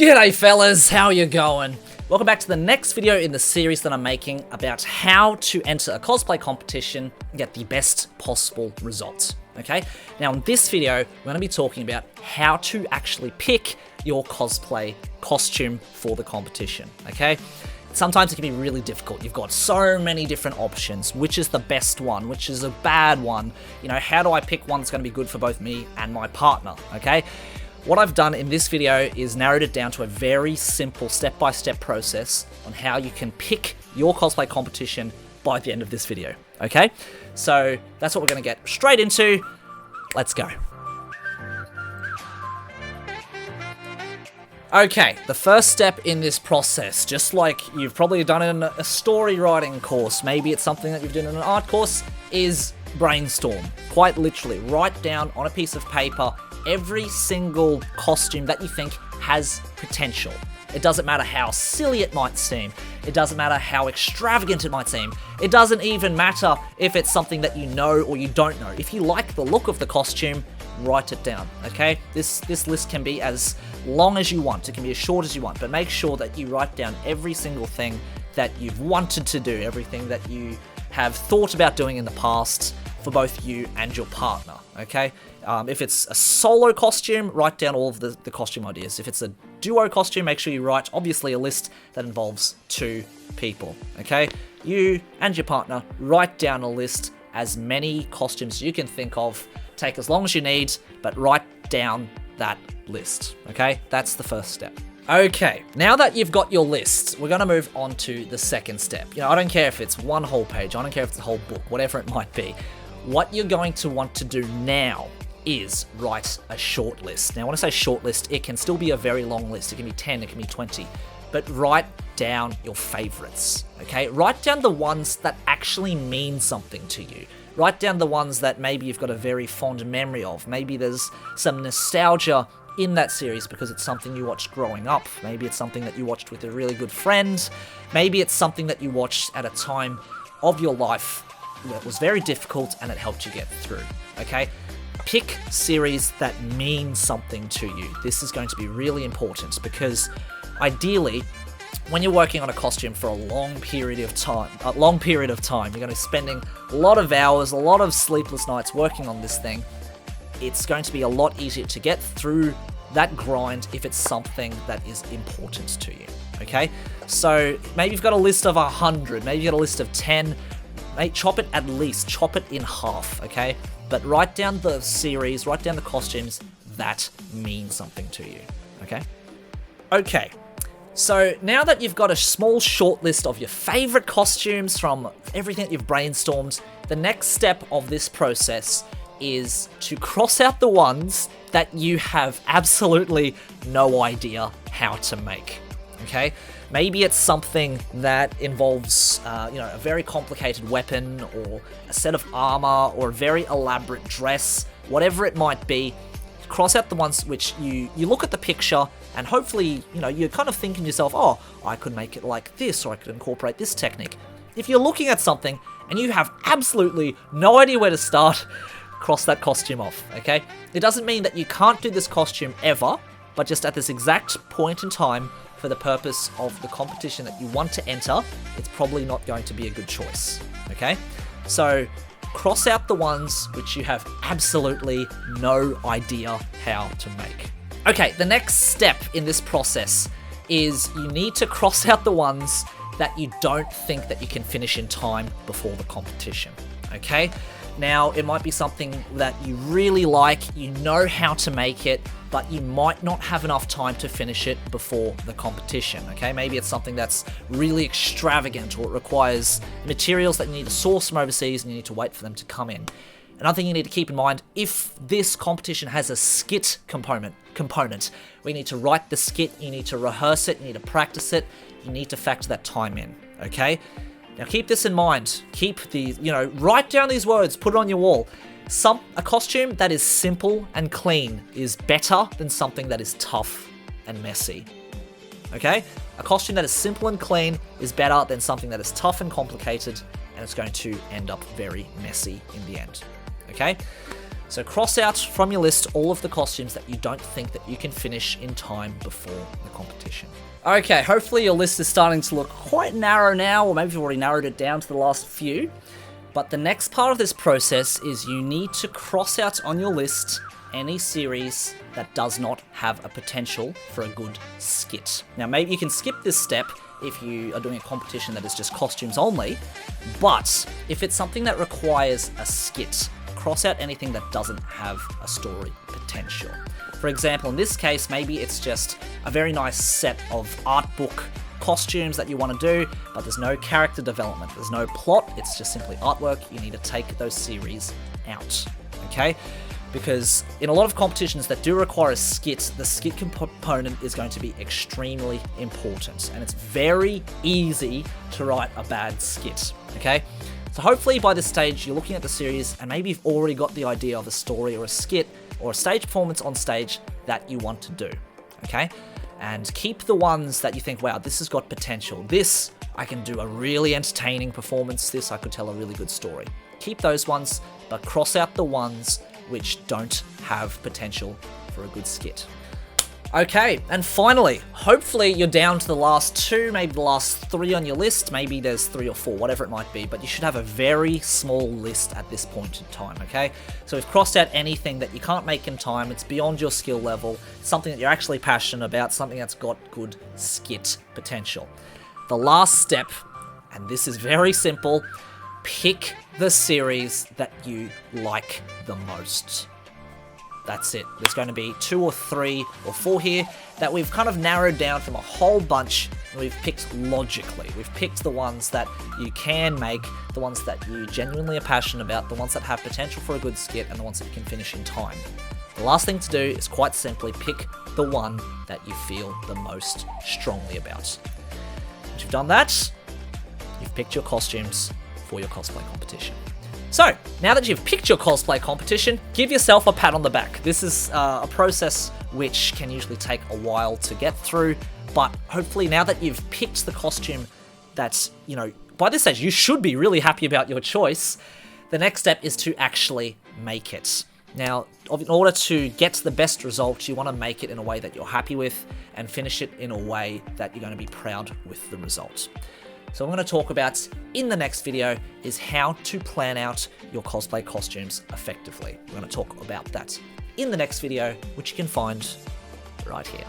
G'day fellas, how you going? Welcome back to the next video in the series that I'm making about how to enter a cosplay competition and get the best possible results, okay? Now in this video, we're going to be talking about how to actually pick your cosplay costume for the competition, okay? Sometimes it can be really difficult. You've got so many different options. Which is the best one? Which is a bad one? You know, how do I pick one that's going to be good for both me and my partner, okay? What I've done in this video is narrowed it down to a very simple step-by-step process on how you can pick your cosplay competition by the end of this video, okay? So that's what we're going to get straight into. Let's go. Okay, the first step in this process, just like you've probably done in a story writing course, maybe it's something that you've done in an art course, is brainstorm. Quite literally, write down on a piece of paper every single costume that you think has potential. It doesn't matter how silly it might seem. It doesn't matter how extravagant it might seem. It doesn't even matter if it's something that you know or you don't know. If you like the look of the costume, write it down, okay? This list can be as long as you want. It can be as short as you want, but make sure that you write down every single thing that you've wanted to do, everything that you have thought about doing in the past for both you and your partner, okay? If it's a solo costume, write down all of the costume ideas. If it's a duo costume, make sure you write, obviously, a list that involves 2 people, okay? You and your partner, write down a list, as many costumes you can think of. Take as long as you need, but write down that list, okay? That's the first step. Okay, now that you've got your list, we're gonna move on to the second step. You know, I don't care if it's one whole page, I don't care if it's a whole book, whatever it might be. What you're going to want to do now is write a short list. Now, when I say short list, it can still be a very long list. It can be 10, it can be 20, but write down your favorites, okay? Write down the ones that actually mean something to you. Write down the ones that maybe you've got a very fond memory of. Maybe there's some nostalgia in that series because it's something you watched growing up. Maybe it's something that you watched with a really good friend. Maybe it's something that you watched at a time of your life that was very difficult and it helped you get through, okay? Pick series that mean something to you. This is going to be really important because ideally, when you're working on a costume for a long period of time, you're going to be spending a lot of hours, a lot of sleepless nights working on this thing. It's going to be a lot easier to get through that grind if it's something that is important to you, okay? So maybe you've got a list of 100, maybe you've got a list of 10, chop it in half, okay? But write down the series, write down the costumes that mean something to you, okay? Okay, so now that you've got a small short list of your favorite costumes from everything that you've brainstormed, the next step of this process is to cross out the ones that you have absolutely no idea how to make, okay? Maybe it's something that involves, a very complicated weapon or a set of armor or a very elaborate dress, whatever it might be. Cross out the ones which you look at the picture and hopefully, you're kind of thinking to yourself, oh, I could make it like this or I could incorporate this technique. If you're looking at something and you have absolutely no idea where to start, cross that costume off, okay? It doesn't mean that you can't do this costume ever, but just at this exact point in time, for the purpose of the competition that you want to enter, it's probably not going to be a good choice, okay? So cross out the ones which you have absolutely no idea how to make. Okay, the next step in this process is you need to cross out the ones that you don't think that you can finish in time before the competition, okay? Now, it might be something that you really like, you know how to make it, but you might not have enough time to finish it before the competition, okay? Maybe it's something that's really extravagant or it requires materials that you need to source from overseas and you need to wait for them to come in. Another thing you need to keep in mind, if this competition has a skit component, we need to write the skit, you need to rehearse it, you need to practice it, you need to factor that time in, okay? Now keep this in mind. Keep the, write down these words, put it on your wall. A costume that is simple and clean is better than something that is tough and messy. Okay? A costume that is simple and clean is better than something that is tough and complicated, and it's going to end up very messy in the end. Okay? So cross out from your list all of the costumes that you don't think that you can finish in time before the competition. Okay, hopefully your list is starting to look quite narrow now, or maybe you've already narrowed it down to the last few. But the next part of this process is you need to cross out on your list any series that does not have a potential for a good skit. Now, maybe you can skip this step if you are doing a competition that is just costumes only, but if it's something that requires a skit, cross out anything that doesn't have a story potential. For example, in this case, maybe it's just a very nice set of art book costumes that you want to do, but there's no character development, there's no plot, it's just simply artwork. You need to take those series out, okay? Because in a lot of competitions that do require a skit, the skit component is going to be extremely important, and it's very easy to write a bad skit, okay? So hopefully by this stage you're looking at the series and maybe you've already got the idea of a story or a skit or a stage performance on stage that you want to do, okay? And keep the ones that you think, wow, this has got potential. This, I can do a really entertaining performance. This, I could tell a really good story. Keep those ones, but cross out the ones which don't have potential for a good skit. Okay, and finally, hopefully you're down to the last two, maybe the last three on your list. Maybe there's 3 or 4, whatever it might be, but you should have a very small list at this point in time, okay? So we've crossed out anything that you can't make in time, it's beyond your skill level, something that you're actually passionate about, something that's got good skit potential. The last step, and this is very simple, pick the series that you like the most. That's it. There's going to be 2 or 3 or 4 here that we've kind of narrowed down from a whole bunch, and we've picked logically. We've picked the ones that you can make, the ones that you genuinely are passionate about, the ones that have potential for a good skit, and the ones that you can finish in time. The last thing to do is quite simply pick the one that you feel the most strongly about. Once you've done that, you've picked your costumes for your cosplay competition. So, now that you've picked your cosplay competition, give yourself a pat on the back. This is a process which can usually take a while to get through, but hopefully now that you've picked the costume that's, you know, by this stage you should be really happy about your choice, the next step is to actually make it. Now, in order to get the best result, you want to make it in a way that you're happy with and finish it in a way that you're going to be proud with the result. So what I'm going to talk about in the next video is how to plan out your cosplay costumes effectively. We're going to talk about that in the next video, which you can find right here.